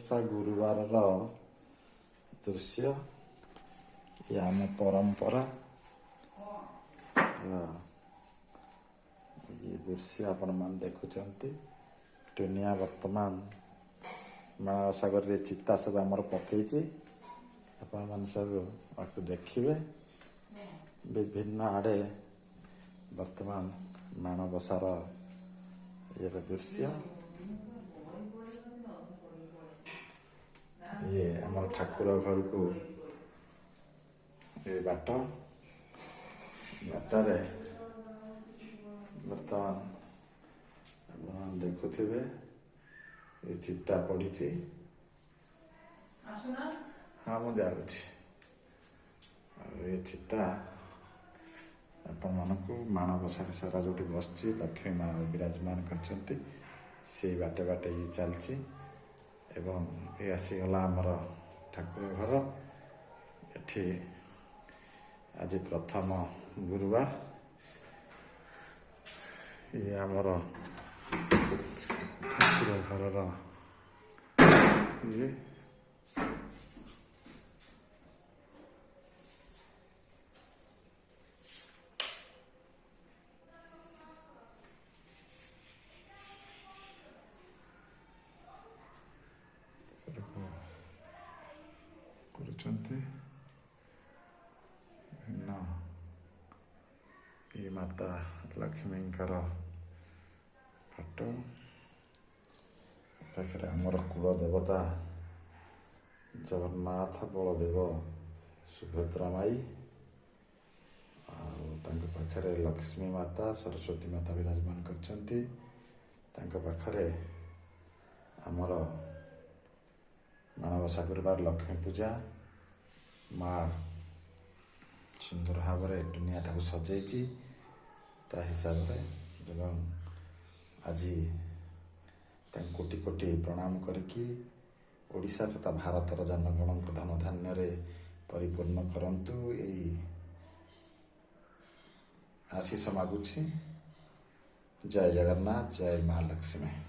ମାଣବସା ଗୁରୁବାରର ଦୃଶ୍ୟ। ଏ ଆମ ପରମ୍ପରା। ये दृश्य आपण मान देखुचंती। दुनिया वर्तमान माणबसा गरे चिता सब आमर पकईची। आपण मान सब आपको देखिए विभिन्न आड़े वर्तमान माणबसार ये दृश्य। ये आमर ठाकुर घर को ये बाटरे बर्तमान देखुथे ये चिता पड़ी। हाँ मुझे ये चिता आपण मानक माणबसा सारा जो बस लक्ष्मी माँ विराजमान करते से बाटे बाटे ये चलती एवं ये आसीगला आमर ठाकुर घर। एठी आज प्रथम गुरुवार। ये आमर ठाकुर घर ये ये माता लक्ष्मी फोटो पाखे आमर कुल देवता जगन्नाथ बलदेव सुभद्रा माई पाखे लक्ष्मी माता सरस्वती माता विराजमान करछंती। पाखे आमर माणबसा गुरुवार लक्ष्मी पूजा माँ सुंदर भाव दुनिया टाक सजाई हिसाब से आज कोटि कोटि प्रणाम करके ओडिशा तथा भारतर जनगण धन धान्य परिपूर्ण करंतु यही आशीष मागुछि। जय जगन्नाथ, जय माँ लक्ष्मी।